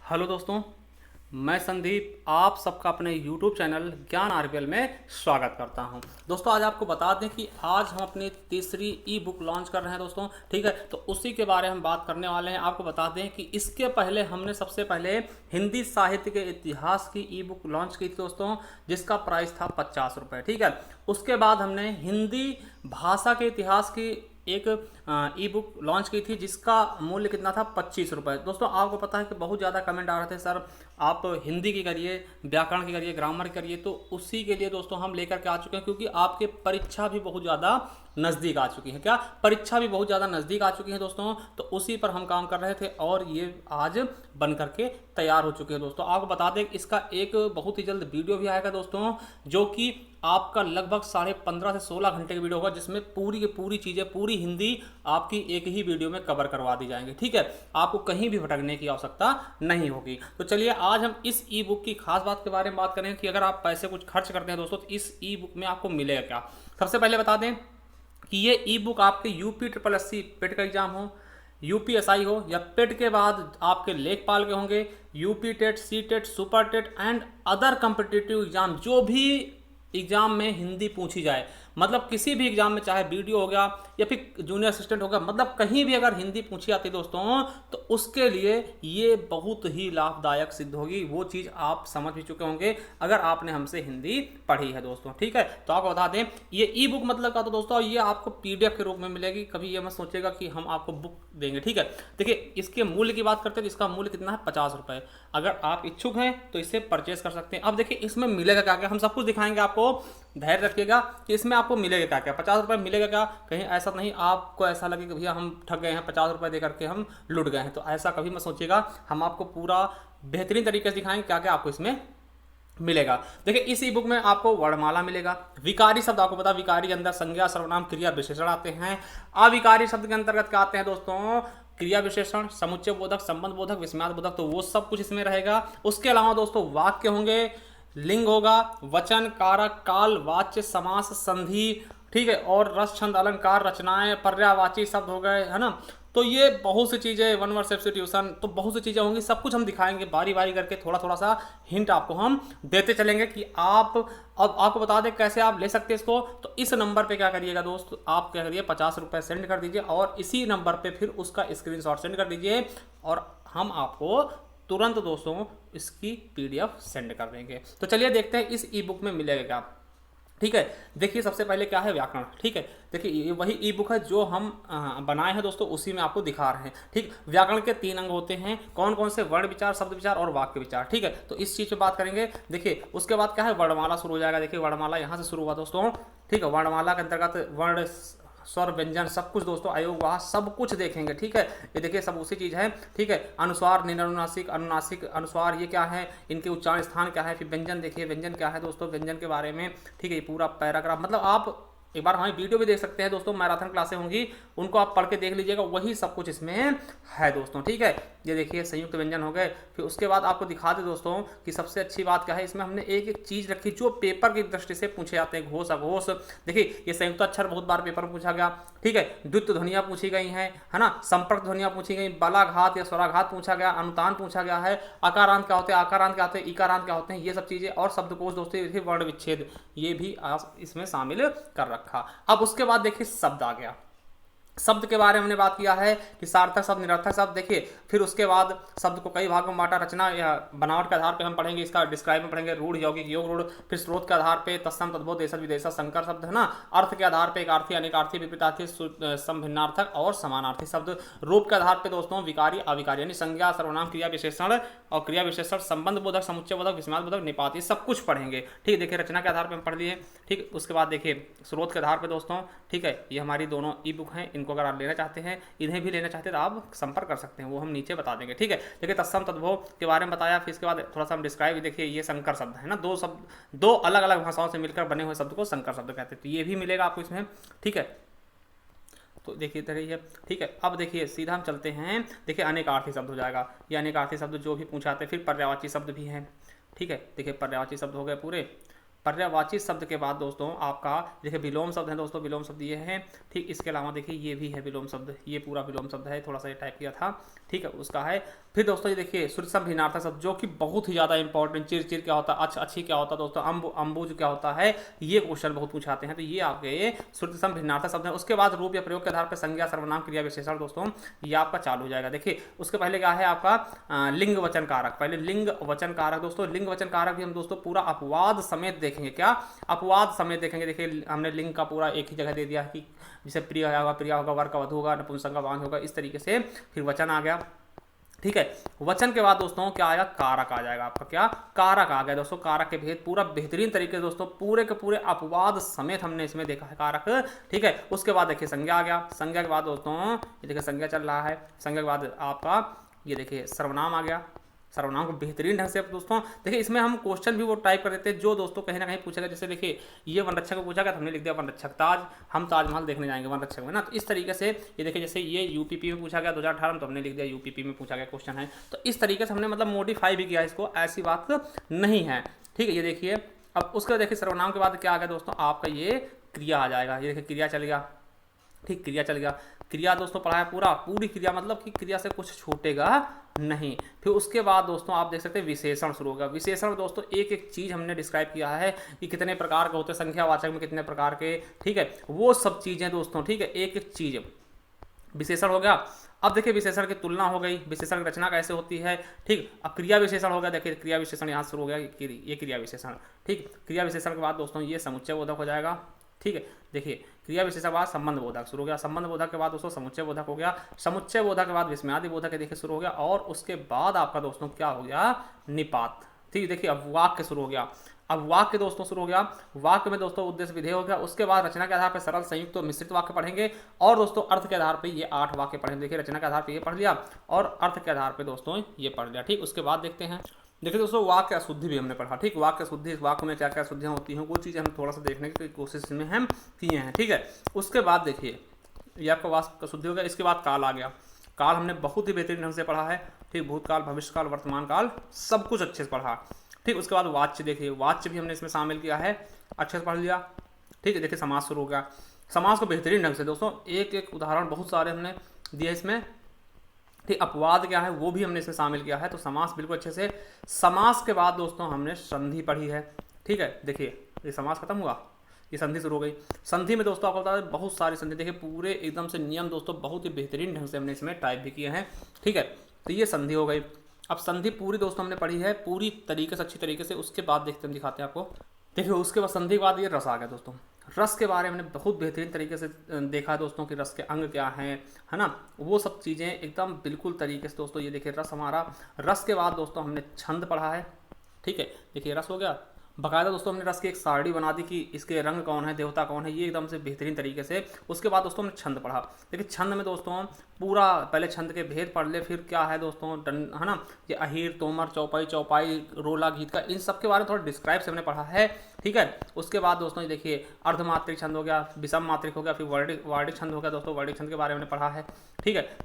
Hello दोस्तों, मैं संदीप आप सबका अपने YouTube चैनल ज्ञान आरपीएल में स्वागत करता हूं। दोस्तों आज आपको बता दें कि आज हम अपनी तीसरी ई बुक लॉन्च कर रहे हैं दोस्तों। ठीक है, तो उसी के बारे में हम बात करने वाले हैं। आपको बता दें कि इसके पहले हमने सबसे पहले हिंदी साहित्य के इतिहास की ई बुक लॉन्च की थी दोस्तों, जिसका प्राइस था 50 रुपये। ठीक है, उसके बाद हमने हिंदी भाषा के इतिहास की एक ई बुक लॉन्च की थी, जिसका मूल्य कितना था 25 रुपये। दोस्तों आपको पता है कि बहुत ज़्यादा कमेंट आ रहे थे, सर आप हिंदी की करिए, व्याकरण की करिए, ग्रामर की करिए। तो उसी के लिए दोस्तों हम लेकर के आ चुके हैं, क्योंकि आपके परीक्षा भी बहुत ज़्यादा नज़दीक आ चुकी है। क्या परीक्षा भी बहुत ज़्यादा नज़दीक आ चुकी है दोस्तों, तो उसी पर हम काम कर रहे थे और ये आज बन करके तैयार हो चुके हैं दोस्तों। आपको बता दें इसका एक बहुत ही जल्द वीडियो भी आएगा दोस्तों, जो कि आपका लगभग 15.5 से 16 घंटे की वीडियो होगा, जिसमें पूरी की पूरी चीज़ें, पूरी हिंदी आपकी एक ही वीडियो में कवर करवा दी जाएंगी। ठीक है, आपको कहीं भी भटकने की आवश्यकता नहीं होगी। तो चलिए आज हम इस ई बुक की खास बात के बारे में बात करें कि अगर आप पैसे कुछ खर्च करते हैं दोस्तों, तो इस ई बुक में आपको मिलेगा क्या। सबसे पहले बता दें कि ये ई बुक आपके यूपी ट्रिपल एस सी पेट का एग्जाम हो, यूपीएसआई हो, या पेट के बाद आपके लेखपाल के होंगे, UP TET, C TET, super TET and other competitive exam, जो भी एग्जाम में हिंदी पूछी जाए, मतलब किसी भी एग्जाम में, चाहे बीडीओ हो गया या फिर जूनियर असिस्टेंट हो गया, मतलब कहीं भी अगर हिंदी पूछी जाती है दोस्तों, तो उसके लिए ये बहुत ही लाभदायक सिद्ध होगी। वो चीज़ आप समझ भी चुके होंगे अगर आपने हमसे हिंदी पढ़ी है दोस्तों। ठीक है, तो आपको बता दें ये ई बुक मतलब का, तो दोस्तों ये आपको पीडीएफ के रूप में मिलेगी। कभी ये मत सोचेगा कि हम आपको बुक देंगे। ठीक है, देखिए इसके मूल्य की बात करते हैं तो इसका मूल्य कितना है 50 रुपये। अगर आप इच्छुक हैं तो इसे परचेस कर सकते हैं। अब देखिए इसमें मिलेगा क्या क्या, हम सब कुछ दिखाएंगे आपको। धैर्य रखिएगा कि इसमें आपको मिलेगा क्या क्या। 50 रुपये मिलेगा क्या, कहीं ऐसा नहीं आपको ऐसा लगे कि भैया हम ठग गए हैं, 50 रुपये दे करके हम लुट गए हैं, तो ऐसा कभी मत सोचिएगा। हम आपको पूरा बेहतरीन तरीके से दिखाएंगे क्या क्या आपको इसमें मिलेगा। देखिए इस ई बुक में आपको वर्णमाला मिलेगा, विकारी शब्द, आपको पता विकारी के अंदर संज्ञा, सर्वनाम, क्रिया, विशेषण आते हैं। अविकारी शब्द के अंतर्गत क्या आते हैं दोस्तों, क्रिया विशेषण, समुच्चय बोधक, संबंध बोधक, विस्मयार्थ बोधक, तो वो सब कुछ इसमें रहेगा। उसके अलावा दोस्तों वाक्य होंगे, लिंग होगा, वचन, कारक, काल, वाच्य, समास, संधि, ठीक है, और रस, छंद, अलंकार, रचनाएं, पर्यायवाची शब्द हो गए, है ना। तो ये बहुत सी चीज़ें, वन वर्ड सब्स्टिट्यूशन, तो बहुत सी चीज़ें होंगी, सब कुछ हम दिखाएंगे बारी बारी करके, थोड़ा थोड़ा सा हिंट आपको हम देते चलेंगे कि आप, अब आपको बता दें कैसे आप ले सकते हैं इसको। तो इस नंबर पे क्या करिएगा दोस्त, आप क्या करिए 50 रुपये सेंड कर दीजिए, और इसी नंबर पे फिर उसका स्क्रीनशॉट सेंड कर दीजिए, और हम आपको तुरंत दोस्तों इसकी पीडीएफ सेंड कर देंगे। तो चलिए देखते हैं इस ई बुक में मिलेगा क्या। ठीक है, देखिए सबसे पहले क्या है व्याकरण। ठीक है, देखिए ये वही ई बुक है जो हम बनाए हैं दोस्तों, उसी में आपको दिखा रहे हैं। ठीक, व्याकरण के 3 अंग होते हैं, कौन कौन से, वर्ण विचार, शब्द विचार और वाक्य विचार। ठीक है, तो इस चीज़ पे बात करेंगे। देखिए उसके बाद क्या है, वर्णमाला शुरू हो जाएगा। देखिए वर्णमाला यहाँ से शुरू हुआ दोस्तों। ठीक है, वर्णमाला के अंतर्गत वर्ण, स्वर, व्यंजन, सब कुछ दोस्तों, आयोग, वहाँ सब कुछ देखेंगे। ठीक है, ये देखिए सब उसी चीज़ है। ठीक है, अनुस्वार, निरनुनासिक, अनुनासिक, अनुस्वार ये क्या है, इनके उच्चारण स्थान क्या है, फिर व्यंजन देखिए, व्यंजन क्या है दोस्तों, व्यंजन के बारे में। ठीक है, ये पूरा पैराग्राफ, मतलब आप एक बार हमारी वीडियो भी देख सकते हैं दोस्तों, मैराथन क्लासें होंगी, उनको आप पढ़ के देख लीजिएगा, वही सब कुछ इसमें है दोस्तों। ठीक है, ये देखिए संयुक्त व्यंजन हो गए। फिर उसके बाद आपको दिखा दे दोस्तों कि सबसे अच्छी बात क्या है, इसमें हमने एक एक चीज़ रखी जो पेपर की दृष्टि से पूछे जाते हैं, घोष, अघोष। देखिए ये संयुक्त अक्षर बहुत बार पेपर में पूछा गया। ठीक है, द्वित्व ध्वनियाँ पूछी गई हैं, है ना, संपर्क ध्वनियाँ पूछी गई, बलाघात या स्वराघात पूछा गया, अनुतान पूछा गया है, आकारांत क्या होते हैं, आकारांत क्या होते हैं, इकारांत क्या होते हैं, ये सब चीज़ें, और शब्दकोश दोस्तों, वर्ण विच्छेद, ये भी इसमें शामिल कर रखा। अब उसके बाद देखिए शब्द आ गया। शब्द के बारे में हमने बात किया है कि सार्थक शब्द, निरर्थक शब्द। देखिए फिर उसके बाद शब्द को कई भागों में बांटा, रचना या बनावट के आधार पे हम पढ़ेंगे, इसका डिस्क्राइब में पढ़ेंगे, रूढ़, यौगिक, योग रूढ़। फिर स्रोत के आधार पे तत्सम, तद्भव, देशज, विदेशज, संकर शब्द, है ना। अर्थ के आधार पे एकार्थी, अनेकार्थी, विपरीतार्थी, समभिन्नार्थक और समानार्थी शब्द। रूप के आधार पे दोस्तों विकारी, अविकारी, यानी संज्ञा, सर्वनाम, क्रिया विशेषण और क्रिया विशेषण, संबंध बोधक, समुच्चय बोधक, विस्मयार्थ बोधक, निपात, ये सब कुछ पढ़ेंगे। ठीक है, देखिए रचना के आधार पर हम पढ़ लिए। ठीक, उसके बाद देखिए स्रोत के आधार पर दोस्तों, ठीक है, ये हमारी दोनों ई बुक हैं, इनको अगर आप लेना चाहते हैं, इन्हें भी लेना चाहते हैं, तो आप संपर्क कर सकते हैं, वो हम नीचे बता देंगे। ठीक है, देखिए तत्सम, तद्भव के बारे में बताया। फिर इसके बाद थोड़ा सा हम डिस्क्राइब, देखिए ये संकर शब्द है ना, दो शब्द, दो अलग अलग भाषाओं से मिलकर बने हुए शब्द को संकर शब्द कहते हैं, तो ये भी मिलेगा आपको इसमें। ठीक है, तो देखिए तरह है। ठीक है, अब देखिए सीधा हम चलते हैं, देखिए अनेकार्थी शब्द हो जाएगा, ये अनेकार्थी शब्द जो भी पूछाते हैं। फिर पर्यायवाची शब्द भी हैं। ठीक है, देखिए पर्यायवाची शब्द हो गए पूरे। पर्यायवाची शब्द के बाद दोस्तों आपका देखिए विलोम शब्द है दोस्तों, विलोम शब्द ये है। ठीक, इसके अलावा देखिए ये भी है विलोम शब्द, ये पूरा विलोम शब्द है, थोड़ा सा ये टाइप किया था। ठीक है, उसका है। फिर दोस्तों ये देखिए श्रुतिसम भिन्नार्थक शब्द, जो कि बहुत ही ज़्यादा इंपॉर्टेंट। चिर चिर क्या होता है, अच्छी क्या होता है दोस्तों, अम्बुज क्या होता है, ये क्वेश्चन बहुत पूछाते हैं। तो ये आपके श्रुतिसम भिन्नार्थक शब्द है। उसके बाद रूप या प्रयोग के आधार पर संज्ञा, सर्वनाम, क्रिया, विशेषण दोस्तों ये आपका चालू हो जाएगा। देखिए उसके पहले क्या है आपका लिंग वचन कारक। पहले लिंग वचन कारक दोस्तों, लिंग वचन कारक भी हम दोस्तों पूरा अपवाद समेत देखेंगे। क्या अपवाद समेत देखेंगे। देखिए हमने लिंग का पूरा एक ही जगह दे दिया है कि जैसे प्रिय होगा, प्रिया होगा, वर का वधु होगा, नपुंसक का वाहन होगा, इस तरीके से। फिर वचन आ गया। ठीक है, वचन के बाद दोस्तों क्या आएगा, कारक आ जाएगा आपका। क्या कारक आ गया दोस्तों, कारक के भेद पूरा बेहतरीन तरीके से दोस्तों पूरे के पूरे अपवाद समेत हमने इसमें देखा है कारक। ठीक है, उसके बाद देखिए संज्ञा आ गया। संज्ञा के बाद दोस्तों ये देखिए संज्ञा चल रहा है। संज्ञा के बाद आपका ये देखिए सर्वनाम आ गया। सर्वनाम को बेहतरीन ढंग से दोस्तों देखिए इसमें हम क्वेश्चन भी वो टाइप कर देते हैं जो दोस्तों कहीं ना कहीं पूछेगा। जैसे देखिए ये वन रक्षक को पूछा गया तो हमने लिख दिया वन रक्षक ताज, हम ताजमहल देखने जाएंगे वन रक्षक में ना। तो इस तरीके से ये देखिए जैसे ये यूपीपी में पूछा गया 2018 में, तो हमने लिख दिया यूपीपी में पूछा गया क्वेश्चन है। तो इस तरीके से हमने मतलब मॉडिफाई भी किया इसको, ऐसी बात नहीं है। ठीक है, ये देखिए अब उसके देखिए सर्वनाम के बाद क्या आ गया दोस्तों आपका ये क्रिया आ जाएगा। ये देखिए क्रिया चल गया। ठीक, क्रिया चल गया। क्रिया दोस्तों पढ़ाया पूरी क्रिया, मतलब कि क्रिया से कुछ छूटेगा नहीं। फिर उसके बाद दोस्तों आप देख सकते हैं विशेषण शुरू होगा। विशेषण दोस्तों एक एक चीज़ हमने डिस्क्राइब किया है कि कितने प्रकार के होते हैं, संख्यावाचक में कितने प्रकार के। ठीक है, वो सब चीज़ें दोस्तों। ठीक है, एक एक चीज़ विशेषण हो गया। अब देखिए विशेषण की तुलना हो गई, विशेषण की रचना कैसे होती है। ठीक, अब क्रिया विशेषण हो गया। देखिए क्रिया विशेषण यहाँ शुरू हो गया, ये क्रिया विशेषण। ठीक, क्रिया विशेषण के बाद दोस्तों ये समुच्चय बोधक हो जाएगा। ठीक है, देखिए क्रिया विशेषण के बाद संबंध बोधक शुरू हो गया। संबंध बोधक के बाद दोस्तों समुच्चय बोधक हो गया। समुच्चय बोधक के बाद विस्मयादि बोधक देखिए शुरू हो गया। और उसके बाद आपका दोस्तों क्या हो गया, निपात। ठीक, देखिए अब वाक्य शुरू हो गया। अब वाक्य दोस्तों शुरू हो गया। वाक्य में दोस्तों उद्देश्य विधेय हो गया। उसके बाद रचना के आधार पर सरल, संयुक्त तो मिश्रित वाक्य पढ़ेंगे। और दोस्तों अर्थ के आधार पर ये 8 वाक्य पढ़ेंगे। देखिए रचना के आधार पर ये पढ़ लिया और अर्थ के आधार पर दोस्तों ये पढ़ लिया। ठीक, उसके बाद देखते हैं। देखिए दोस्तों वाक्य अशुद्धि भी हमने पढ़ा। ठीक, वाक्य शुद्धि, वाक्य में क्या क्या शुद्धियाँ होती हैं वो चीज़ हम थोड़ा सा देखने की कोशिश में हम किए हैं। ठीक है, उसके बाद देखिए ये आपका वाक्य शुद्धि हो गया। इसके बाद काल आ गया। काल हमने बहुत ही बेहतरीन ढंग से पढ़ा है। ठीक, भूतकाल, भविष्यकाल, वर्तमान काल सब कुछ अच्छे से पढ़ा। ठीक, उसके बाद वाच्य, देखिए वाच्य भी हमने इसमें शामिल किया है, अच्छे से पढ़ लिया। ठीक है, देखिए समास शुरू हो गया। समास को बेहतरीन ढंग से दोस्तों एक एक उदाहरण बहुत सारे हमने दिए इसमें। ठीक, अपवाद क्या है वो भी हमने इसमें शामिल किया है। तो समास बिल्कुल अच्छे से। समास के बाद दोस्तों हमने संधि पढ़ी है। ठीक है, देखिए ये समास खत्म हुआ, ये संधि शुरू हो गई। संधि में दोस्तों आपको बता दें बहुत सारी संधि, देखिए पूरे एकदम से नियम दोस्तों बहुत ही बेहतरीन ढंग से हमने इसमें टाइप भी किए हैं। ठीक है, तो ये संधि हो गई। अब संधि पूरी दोस्तों हमने पढ़ी है पूरी तरीके से, अच्छी तरीके से। उसके बाद देखते हैं, दिखाते हैं आपको। देखिए उसके बाद संधि के बाद ये रस आ गया दोस्तों। रस के बारे में हमने बहुत बेहतरीन तरीके से देखा दोस्तों कि रस के अंग क्या हैं, है ना, वो सब चीज़ें एकदम बिल्कुल तरीके से दोस्तों। ये देखिए रस हमारा। रस के बाद दोस्तों हमने छंद पढ़ा है। ठीक है, देखिए रस हो गया। बाकायदा दोस्तों हमने रस की एक सारणी बना दी कि इसके रंग कौन है, देवता कौन है, ये एकदम से बेहतरीन तरीके से। उसके बाद दोस्तों हमने छंद पढ़ा। देखिए छंद में दोस्तों पूरा पहले छंद के भेद पढ़ ले, फिर क्या है दोस्तों है ना, ये अहीर, तोमर, चौपाई, चौपाई, रोला, गीत का, इन सब के बारे में थोड़ा डिस्क्राइब से हमने पढ़ा है। ठीक है, उसके बाद दोस्तों ये देखिए अर्धमात्रिक छंद हो गया, विषम मात्रिक हो गया, फिर वर्णिक छंद हो गया दोस्तों। वर्णिक छंद के बारे में हमने पढ़ा है। ठीक है,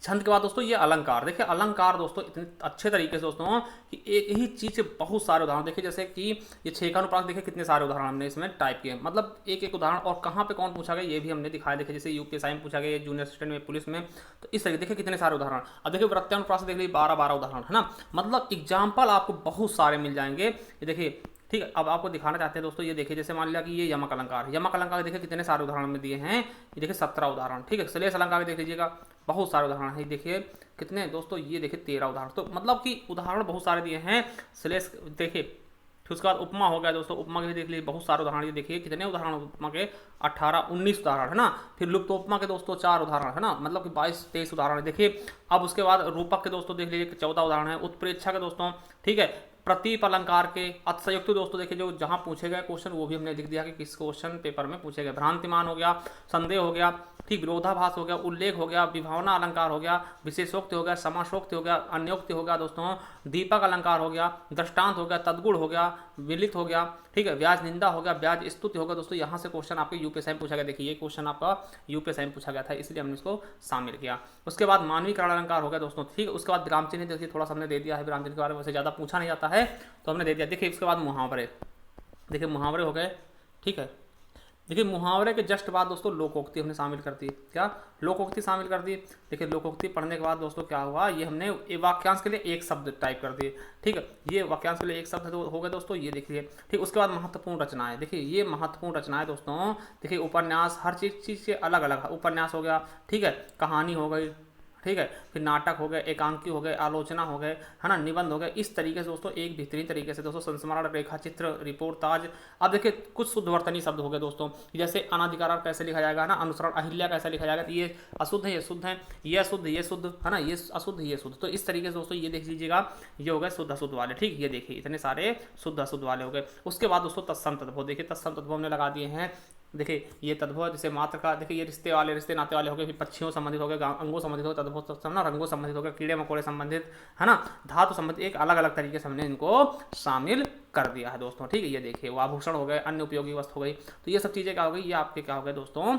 छंद के बाद दोस्तों ये अलंकार। देखिए अलंकार दोस्तों इतने अच्छे तरीके से दोस्तों कि एक ही चीज़ से बहुत सारे उदाहरण। देखिए जैसे कि ये छेकानुप्रास, देखिए कितने सारे उदाहरण हमने इसमें टाइप किए, मतलब एक एक उदाहरण और कहाँ पे कौन पूछा गया ये भी हमने दिखाया। देखिए जैसे यूपीएसआई में पूछा गया, जूनियर असिस्टेंट में, पुलिस में, तो इस तरीके देखिए कितने सारे उदाहरण। अब देखिए प्रत्यानुप्रास देख लीजिए 12 उदाहरण, है ना, मतलब एग्जाम्पल आपको बहुत सारे मिल जाएंगे। ये देखिए ठीक है, अब आपको दिखाना चाहते हैं दोस्तों, ये देखिए जैसे मान लिया कि ये यमक अलंकार, यमक अलंकार देखिए कितने सारे उदाहरण में दिए हैं। ये देखिए 17 उदाहरण। ठीक है, श्लेष अलंकार देख लीजिएगा बहुत सारे उदाहरण है। देखिए कितने दोस्तों, ये देखिए 13 उदाहरण। तो मतलब कि उदाहरण बहुत सारे दिए हैं। श्लेष देखिए, फिर उसके बाद उपमा हो गया दोस्तों, उपमा के भी देख लीजिए बहुत सारे उदाहरण। ये देखिए कितने उदाहरण उपमा के, 18-19 उदाहरण, है ना। फिर लुप्त उपमा के दोस्तों 4 उदाहरण, है ना, मतलब कि 22-23 उदाहरण देखिए। अब उसके बाद रूपक के दोस्तों देख लीजिए 14 उदाहरण है। उत्प्रेक्षा के दोस्तों, ठीक है, प्रतीप अलंकार के, अतिशयोक्ति दोस्तों देखिए जो जहां पूछे गए क्वेश्चन वो भी हमने लिख दिया कि किस क्वेश्चन पेपर में पूछे गए। भ्रांतिमान हो गया, संदेह हो गया, ठीक, विरोधाभास हो गया, उल्लेख हो गया, विभावना अलंकार हो गया, विशेषोक्ति हो गया, समासोक्ति हो गया, अन्योक्ति हो गया दोस्तों, दीपक अलंकार हो गया, दृष्टांत हो गया, तदगुण हो गया, विलित हो गया, ठीक है, ब्याज निंदा हो गया, ब्याज स्तुति हो गया दोस्तों। यहाँ से क्वेश्चन आपके यूपीएसआई में पूछा गया। देखिए ये क्वेश्चन आपका यूपीएसआई में पूछा गया था, इसलिए हमने इसको शामिल किया। उसके बाद मानवीकरण अलंकार हो गया दोस्तों, ठीक। उसके बाद विराम चिन्ह देखिए थोड़ा सा हमने दे दिया है, विराम चिन्ह के बारे में वैसे ज़्यादा पूछा नहीं जाता है तो हमने दे दिया। देखिए इसके बाद मुहावरे, देखिए मुहावरे हो गए, ठीक है। देखिए मुहावरे के जस्ट बाद दोस्तों लोकोक्ति हमने शामिल कर दी। क्या लोकोक्ति शामिल कर दी। देखिए लोकोक्ति पढ़ने के बाद दोस्तों क्या हुआ, ये हमने ये वाक्यांश के लिए एक शब्द टाइप कर दिए, ठीक है। ये वाक्यांश के लिए एक शब्द हो गए दोस्तों, ये देखिए, ठीक। उसके बाद महत्वपूर्ण रचनाएं, देखिए ये महत्वपूर्ण रचनाएं दोस्तों, देखिए उपन्यास, हर चीज़ से अलग अलग उपन्यास हो गया, ठीक है, कहानी हो गई, ठीक है, फिर नाटक हो गए, एकांकी हो गए, आलोचना हो गए, है ना, निबंध हो गए। इस तरीके से दोस्तों एक बेहतरीन तरीके से दोस्तों संस्मरण, रेखा चित्र, रिपोर्टाज। अब देखिए कुछ शुद्धवर्तनी शब्द हो गए दोस्तों, जैसे अनाधिकार कैसे लिखा जाएगा ना, अनुसरण, अहिल्या कैसे लिखा जाएगा, ये अशुद्ध है, ये शुद्ध है, ये अशुद्ध, ये शुद्ध, है ना, ये अशुद्ध, ये शुद्ध। तो इस तरीके से दोस्तों ये देख लीजिएगा, ये हो गए शुद्ध अशुद्ध वाले, ठीक। ये देखिए इतने सारे शुद्ध अशुद्ध वाले हो गए। उसके बाद दोस्तों तत्सम तद्भव, देखिए तत्सम तद्भव हमने लगा दिए हैं। देखिए ये तद्भव जैसे मात्र का, देखिए ये रिश्ते वाले, रिश्ते नाते वाले हो गए, फिर पक्षियों संबंधित हो गए, अंगों संबंधित हो गए, तद्भव तत्सम ना रंगों संबंधित हो गए, कीड़े मकोड़े संबंधित, है ना, धातु संबंधित, एक अलग अलग तरीके से हमने इनको शामिल कर दिया है दोस्तों, ठीक है। ये देखिए आभूषण हो गए, अन्य उपयोगी वस्तु हो गई। तो ये सब चीज़ें क्या हो गई, ये आपके क्या हो गए दोस्तों,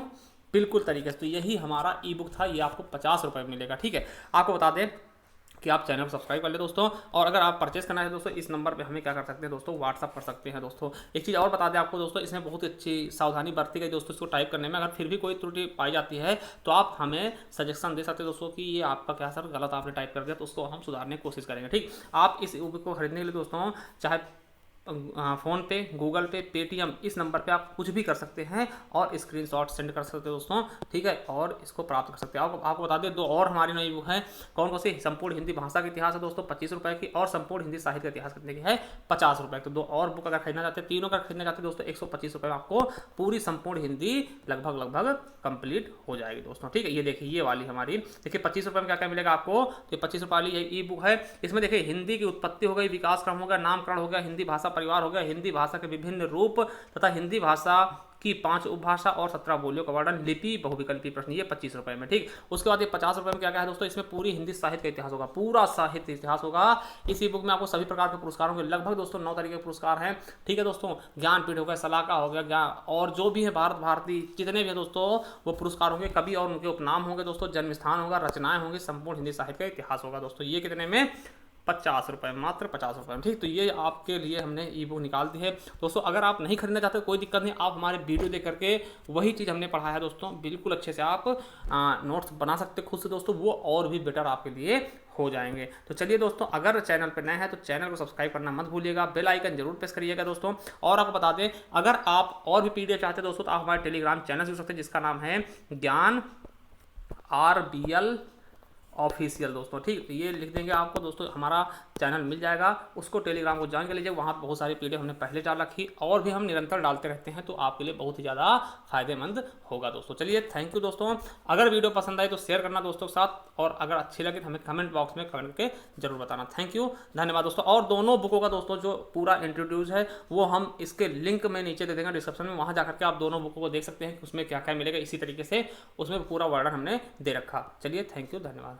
बिल्कुल तरीके से। तो यही हमारा ई बुक था, ये आपको 50 रुपये में मिलेगा, ठीक है। आपको बता दें कि आप चैनल को सब्सक्राइब कर ले दोस्तों, और अगर आप परचेस करना है दोस्तों, इस नंबर पे हमें क्या कर सकते हैं दोस्तों, व्हाट्सअप कर सकते हैं दोस्तों। एक चीज़ और बता दें आपको दोस्तों, इसमें बहुत अच्छी सावधानी बरती गई दोस्तों इसको टाइप करने में। अगर फिर भी कोई त्रुटि पाई जाती है तो आप हमें सजेशन दे सकते हैं दोस्तों कि ये आपका क्या सर गलत आपने टाइप कर दिया, तो उसको हम सुधारने की कोशिश करेंगे, ठीक। आप इस ई बुक को खरीदने के लिए दोस्तों चाहे फ़ोन पे, गूगल पे, पेटीएम, इस नंबर पे आप कुछ भी कर सकते हैं और स्क्रीनशॉट सेंड कर सकते हो दोस्तों, ठीक है, और इसको प्राप्त कर सकते हैं। आपको बता दें दो और हमारी नई बुक है, कौन सी, संपूर्ण हिंदी भाषा का इतिहास है दोस्तों 25 रुपये की, और संपूर्ण हिंदी साहित्य का इतिहास कितने की है 50 रुपये। तो दो और बुक अगर खरीदना चाहते हैं, तीनों का खरीदना चाहते हैं दोस्तों 125 रुपये में आपको पूरी संपूर्ण हिंदी लगभग कंप्लीट हो जाएगी दोस्तों, ठीक है। ये देखिए ये वाली हमारी, देखिए 25 रुपये में क्या क्या मिलेगा आपको, तो 25 रुपये वाली ई बुक है। इसमें देखिए हिंदी की उत्पत्ति हो गई, विकास क्रम हो गया, नामकरण हो गया, हिंदी भाषा परिवार हो गया, हिंदी भाषा के विभिन्न रूप तथा हिंदी भाषा की 5 उपभाषा और 17 बोलियों का वर्णन, लिपि, बहुविकल्पी प्रश्न, ये 25 रुपये में, ठीक। उसके बाद ये 50 रुपये में क्या क्या है दोस्तों, इसमें पूरी हिंदी साहित्य का इतिहास होगा, पूरा साहित्य इतिहास होगा। इसी बुक में आपको सभी प्रकार के पुरस्कारों के लगभग दोस्तों 9 तरीके के पुरस्कार हैं, ठीक है दोस्तों। ज्ञानपीठ हो गया, सलाका हो गया, ज्ञान और जो भी है भारत भारती जितने भी है दोस्तों वो पुरस्कार होंगे, कवि और उनके उपनाम होंगे दोस्तों, जन्म स्थान होगा, रचनाएं होंगी, संपूर्ण हिंदी साहित्य का इतिहास होगा दोस्तों। ये कितने में 50 रुपये, मात्र 50 रुपये में, ठीक। तो ये आपके लिए हमने ई बुक निकाल दी है दोस्तों। अगर आप नहीं खरीदना चाहते कोई दिक्कत नहीं, आप हमारे वीडियो देख करके वही चीज़ हमने पढ़ाया है दोस्तों, बिल्कुल अच्छे से आप नोट्स बना सकते खुद से दोस्तों, वो और भी बेटर आपके लिए हो जाएंगे। तो चलिए दोस्तों, अगर चैनल पर नए हैं तो चैनल को सब्सक्राइब करना मत भूलिएगा, बेल आइकन जरूर प्रेस करिएगा दोस्तों। और आपको बता दें, अगर आप और भी पीडीएफ चाहते हैं दोस्तों तो आप हमारे टेलीग्राम चैनल से जुड़ सकते हैं, जिसका नाम है ज्ञान RBL ऑफिशियल दोस्तों, ठीक। तो ये लिख देंगे आपको दोस्तों, हमारा चैनल मिल जाएगा, उसको टेलीग्राम को ज्वाइन कर लीजिए। वहाँ पर बहुत सारी पीडीएफ हमने पहले डाल रखी, और भी हम निरंतर डालते रहते हैं, तो आपके लिए बहुत ही ज़्यादा फायदेमंद होगा दोस्तों। चलिए थैंक यू दोस्तों। अगर वीडियो पसंद आए तो शेयर करना दोस्तों के साथ, और अगर अच्छी लगे तो हमें कमेंट बॉक्स में कमेंट करके जरूर बताना। थैंक यू, धन्यवाद दोस्तों। और दोनों बुकों का दोस्तों जो पूरा इंट्रोड्यूस है वो हम इसके लिंक में नीचे दे देंगे डिस्क्रिप्शन में, वहाँ जाकर के आप दोनों बुकों को देख सकते हैं कि उसमें क्या क्या मिलेगा। इसी तरीके से उसमें पूरा वर्णन हमने दे रखा। चलिए थैंक यू, धन्यवाद।